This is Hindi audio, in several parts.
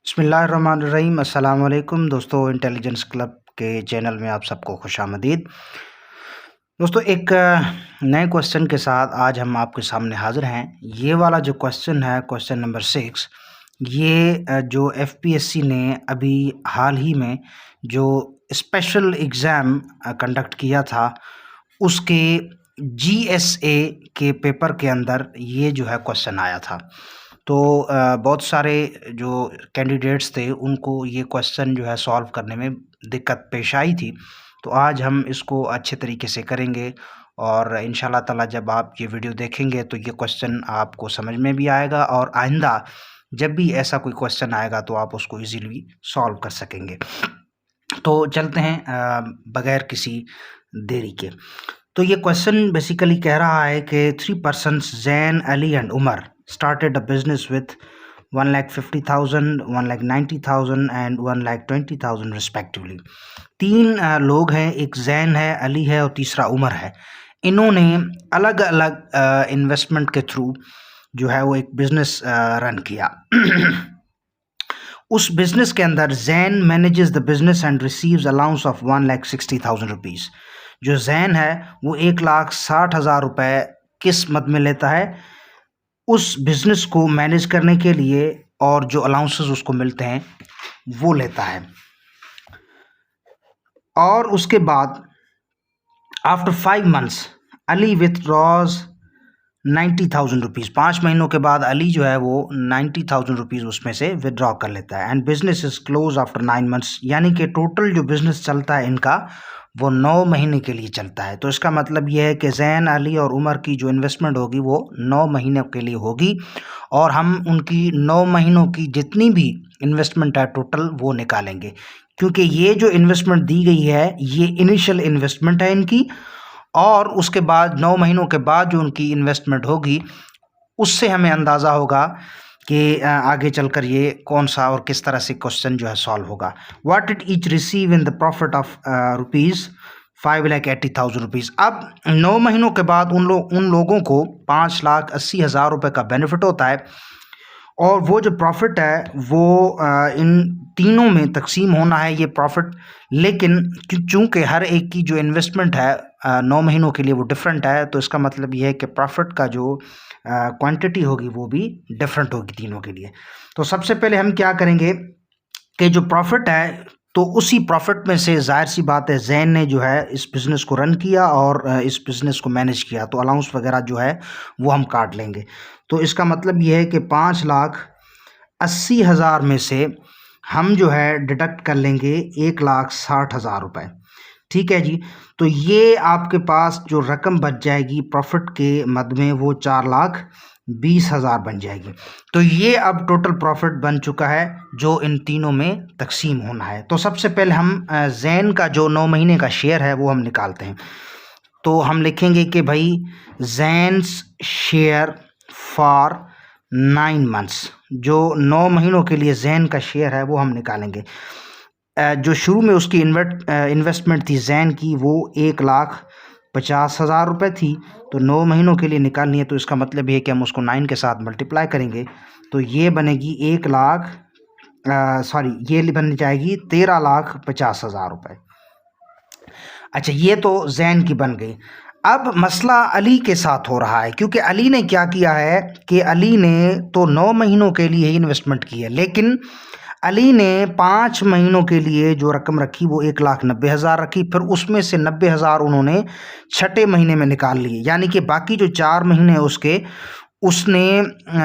बिस्मिल्लाहिर्रहमानिर्रहीम। अस्सलाम वालेकुम दोस्तों, इंटेलिजेंस क्लब के चैनल में आप सबको खुशामदीद। दोस्तों, एक नए क्वेश्चन के साथ आज हम आपके सामने हाज़िर हैं। ये वाला जो क्वेश्चन है, क्वेश्चन नंबर 6, ये जो एफपीएससी ने अभी हाल ही में जो स्पेशल एग्ज़ाम कंडक्ट किया था, उसके जीएसए के पेपर के अंदर ये जो है क्वेश्चन आया था। तो बहुत सारे जो कैंडिडेट्स थे उनको ये क्वेश्चन जो है सॉल्व करने में दिक्कत पेश आई थी। तो आज हम इसको अच्छे तरीके से करेंगे और इंशाल्लाह ताला जब आप ये वीडियो देखेंगे तो ये क्वेश्चन आपको समझ में भी आएगा और आइंदा जब भी ऐसा कोई क्वेश्चन आएगा तो आप उसको इजीली सॉल्व कर सकेंगे। तो चलते हैं बगैर किसी देरी के। तो ये क्वेश्चन बेसिकली कह रहा है कि 3 persons Jain, Ali and Umar started a business with 1,50,000, 1,90,000 and 1,20,000 respectively। तीन लोग हैं, एक जैन है, अली है और तीसरा उमर है। इन्होंने अलग अलग इन्वेस्टमेंट के थ्रू जो है वो एक बिजनेस रन किया। उस बिजनेस के अंदर Jain manages the business and receives allowance of 1,60,000 rupees. जो जैन है वो 1,60,000 रुपये किस मद में लेता है? उस बिजनेस को मैनेज करने के लिए, और जो अलाउंसेस उसको मिलते हैं वो लेता है। और उसके बाद आफ्टर 5 मंथ्स अली विथड्रॉज 90,000 रुपीज़। 5 महीनों के बाद अली जो है वो 90,000 रुपीज़ उसमें से विदड्रॉ कर लेता है। And business is close after 9 months, यानी कि टोटल जो बिजनेस चलता है इनका वो 9 महीने के लिए चलता है। तो इसका मतलब ये है कि जैन, अली और उमर की जो इन्वेस्टमेंट होगी वो 9 महीने के लिए होगी और हम उनकी 9 महीनों की जितनी भी इन्वेस्टमेंट है टोटल वो निकालेंगे, क्योंकि ये जो इन्वेस्टमेंट दी गई है ये इनिशियल इन्वेस्टमेंट है इनकी, और उसके बाद 9 महीनों के बाद जो उनकी इन्वेस्टमेंट होगी उससे हमें अंदाज़ा होगा कि आगे चलकर ये कौन सा और किस तरह से क्वेश्चन जो है सॉल्व होगा। What did each receive in the profit of rupees 5,80,000 rupees. अब 9 महीनों के बाद उन लोगों को 5,80,000 रुपये का बेनिफिट होता है और वो जो प्रॉफिट है वो इन तीनों में तकसीम होना है ये प्रॉफिट। लेकिन चूँकि हर एक की जो इन्वेस्टमेंट है 9 महीनों के लिए वो डिफरेंट है, तो इसका मतलब ये है कि प्रॉफिट का जो क्वांटिटी होगी वो भी डिफरेंट होगी तीनों के लिए। तो सबसे पहले हम क्या करेंगे कि जो प्रॉफिट है तो उसी प्रॉफिट में से जाहिर सी बात है जैन ने जो है इस बिज़नेस को रन किया और इस बिज़नेस को मैनेज किया, तो अलाउंस वगैरह जो है वो हम काट लेंगे। तो इसका मतलब ये है कि 5,80,000 में से हम जो है डिडक्ट कर लेंगे 1,60,000 रुपये। ठीक है जी। तो ये आपके पास जो रकम बच जाएगी प्रॉफिट के मद में वो 4,20,000 बन जाएगी। तो ये अब टोटल प्रॉफिट बन चुका है जो इन तीनों में तकसीम होना है। तो सबसे पहले हम जैन का जो 9 महीने का शेयर है वो हम निकालते हैं। तो हम लिखेंगे कि भाई जैन्स शेयर फॉर 9 मंथ्स, जो 9 महीनों के लिए जैन का शेयर है वो हम निकालेंगे। जो शुरू में उसकी इन्वेस्टमेंट थी जैन की वो 1,50,000 रुपये थी, तो 9 महीनों के लिए निकालनी है, तो इसका मतलब ये है कि हम उसको 9 के साथ मल्टीप्लाई करेंगे तो ये बनेगी ये बन जाएगी 13,50,000 रुपये। अच्छा, ये तो जैन की बन गई। अब मसला अली के साथ हो रहा है, क्योंकि अली ने क्या किया है कि अली ने तो 9 महीनों के लिए ही इन्वेस्टमेंट की है, लेकिन अली ने 5 महीनों के लिए जो रकम रखी वो 1,90,000 रखी, फिर उसमें से 90,000 उन्होंने छठे महीने में निकाल लिए, यानी कि बाकी जो 4 महीने उसके उसने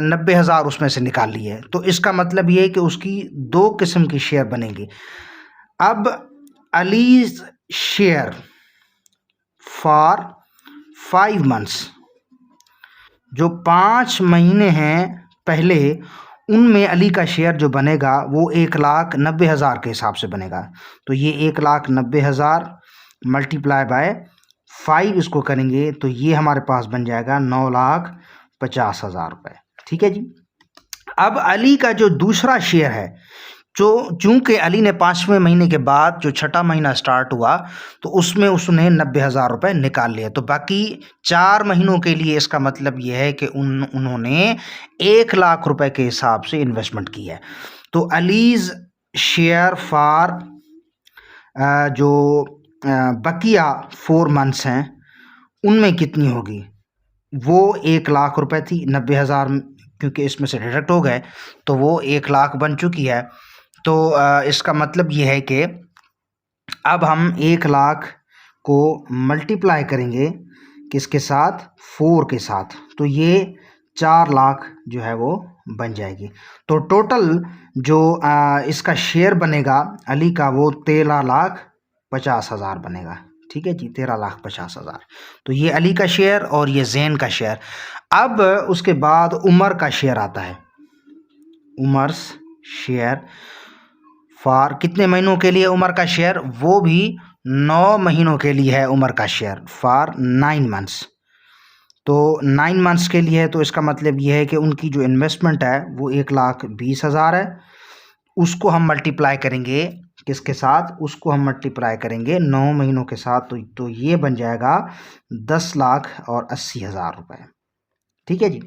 90,000 उसमें से निकाल लिए। तो इसका मतलब ये है कि उसकी 2 किस्म की शेयर बनेगी। अब अलीज शेयर फॉर 5 मंथ्स, जो 5 महीने हैं पहले, उनमें अली का शेयर जो बनेगा वो 1,90,000 के हिसाब से बनेगा। तो ये 1,90,000 मल्टीप्लाई बाय 5 इसको करेंगे तो ये हमारे पास बन जाएगा 9,50,000 रुपये। ठीक है जी। अब अली का जो दूसरा शेयर है, चूंकि अली ने 5वें महीने के बाद जो छठा महीना स्टार्ट हुआ तो उसमें उसने 90,000 रुपये निकाल लिए, तो बाकी 4 महीनों के लिए इसका मतलब यह है कि उन्होंने 1,00,000 रुपए के हिसाब से इन्वेस्टमेंट की है। तो अलीज शेयर फॉर जो बकिया 4 मंथ्स हैं उनमें कितनी होगी, वो 1,00,000 रुपए थी। 90,000 क्योंकि इसमें से डिडक्ट हो गए तो वो 1,00,000 बन चुकी है। तो इसका मतलब ये है कि अब हम 1,00,000 को मल्टीप्लाई करेंगे किसके साथ, 4 के साथ, तो ये 4,00,000 जो है वो बन जाएगी। तो टोटल जो इसका शेयर बनेगा अली का वो 13,50,000 बनेगा। ठीक है जी, 13,50,000। तो ये अली का शेयर और ये जैन का शेयर। अब उसके बाद उमर का शेयर आता है। उमर्स शेयर फॉर कितने महीनों के लिए उमर का शेयर, वो भी 9 महीनों के लिए है उमर का शेयर, फॉर 9 मंथ्स। तो 9 मंथ्स के लिए है, तो इसका मतलब ये है कि उनकी जो इन्वेस्टमेंट है वो 1,20,000 है। उसको हम मल्टीप्लाई करेंगे किसके साथ, उसको हम मल्टीप्लाई करेंगे 9 महीनों के साथ, तो ये बन जाएगा 10,80,000 रुपये। ठीक है जी।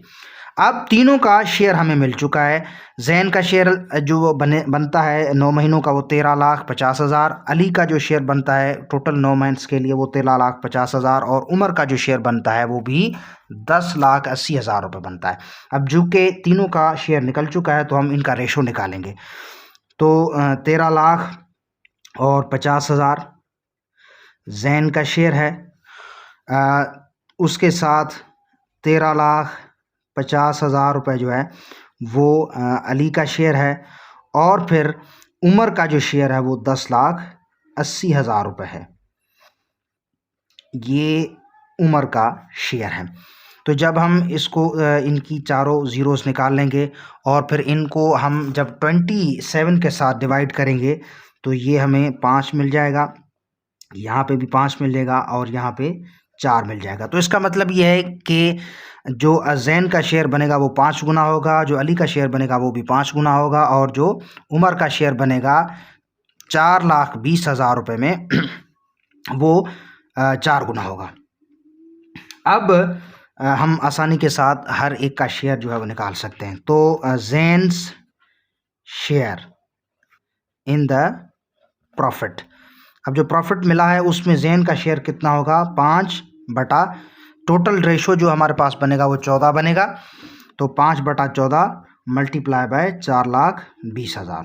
अब तीनों का शेयर हमें मिल चुका है। जैन का शेयर जो बनता है 9 महीनों का वो 13,50,000। अली का जो शेयर बनता है टोटल 9 मंथ्स के लिए वो 13,50,000। और उमर का जो शेयर बनता है वो भी 10,80,000 रुपये बनता है। अब जो कि तीनों का शेयर निकल चुका है तो हम इनका रेशो निकालेंगे। तो 13,00,000 और 50,000 जैन का शेयर है, उसके साथ 13,50,000 रुपये जो है वो अली का शेयर है, और फिर उमर का जो शेयर है वो 10,80,000 रुपये है। ये उमर का शेयर है। तो जब हम इसको इनकी चारों ज़ीरोस निकाल लेंगे और फिर इनको हम जब 27 के साथ डिवाइड करेंगे तो ये हमें 5 मिल जाएगा, यहाँ पे भी 5 मिल जाएगा और यहाँ पे 4 मिल जाएगा। तो इसका मतलब ये है कि जो जैन का शेयर बनेगा वो 5 गुना होगा, जो अली का शेयर बनेगा वो भी 5 गुना होगा, और जो उमर का शेयर बनेगा 4,20,000 रुपये में वो 4 गुना होगा। अब हम आसानी के साथ हर एक का शेयर जो है वो निकाल सकते हैं। तो Jains share in the profit, अब जो प्रॉफिट मिला है उसमें जैन का शेयर कितना होगा, 5 बटा टोटल रेशो जो हमारे पास बनेगा वो 14 बनेगा। तो 5 बटा 14 मल्टीप्लाई बाय 4,20,000।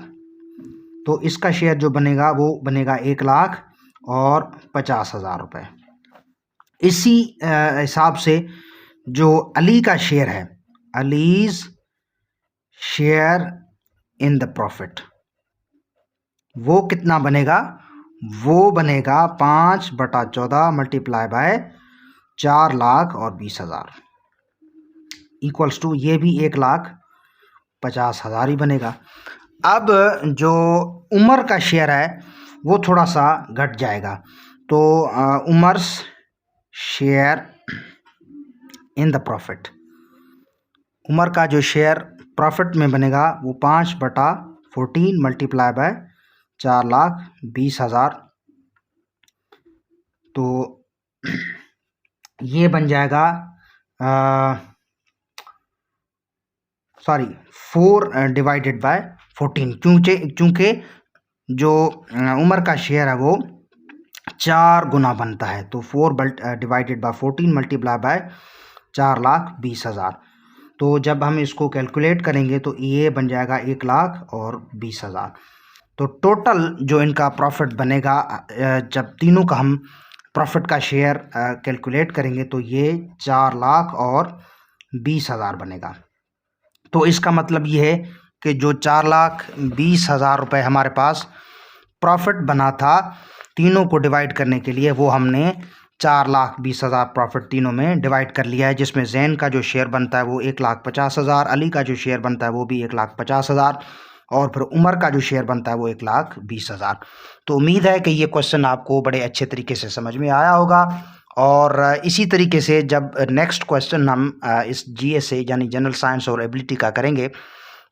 तो इसका शेयर जो बनेगा वो बनेगा 1,50,000 रुपये। इसी हिसाब से जो अली का शेयर है, allies share in the profit, वो कितना बनेगा, वो बनेगा 5 बटा 14 मल्टीप्लाई बाय 4,20,000 इक्वल्स टू ये भी 1,50,000 ही बनेगा। अब जो उमर का शेयर है वो थोड़ा सा घट जाएगा। तो Umar's share in the profit, Umar का जो शेयर प्रॉफिट में बनेगा वो 5 बटा 14 मल्टीप्लाई बाय 4,20,000। तो ये बन जाएगा 4 डिवाइडेड बाय 14, क्योंकि जो उमर का शेयर है वो 4 गुना बनता है। तो 4 डिवाइडेड बाय 14 मल्टीप्लाई बाय 4,20,000। तो जब हम इसको कैलकुलेट करेंगे तो ये बन जाएगा 1,20,000। तो टोटल जो इनका प्रॉफिट बनेगा, जब तीनों का हम प्रॉफिट का शेयर कैलकुलेट करेंगे तो ये 4,20,000 बनेगा। तो इसका मतलब ये है कि जो 4,20,000 रुपये हमारे पास प्रॉफिट बना था तीनों को डिवाइड करने के लिए, वो हमने 4,20,000 प्रॉफिट तीनों में डिवाइड कर लिया है, जिसमें जैन का जो शेयर बनता है वो 1,50,000, अली का जो शेयर बनता है वो भी 1,50,000, और फिर उमर का जो शेयर बनता है वो 1,20,000। तो उम्मीद है कि ये क्वेश्चन आपको बड़े अच्छे तरीके से समझ में आया होगा। और इसी तरीके से जब नेक्स्ट क्वेश्चन हम इस जीएस से यानी जनरल साइंस और एबिलिटी का करेंगे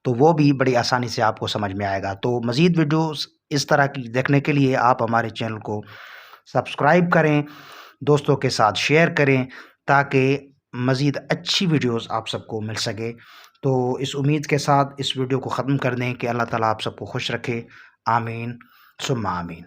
तो वो भी बड़ी आसानी से आपको समझ में आएगा। तो मज़ीद वीडियोज़ इस तरह की देखने के लिए आप हमारे चैनल को सब्सक्राइब करें, दोस्तों के साथ शेयर करें, ताकि मज़ीद अच्छी वीडियोज़ आप सबको मिल सके। तो इस उम्मीद के साथ इस वीडियो को ख़त्म कर दें कि अल्लाह ताला आप सबको खुश रखे। आमीन सुम्मा आमीन।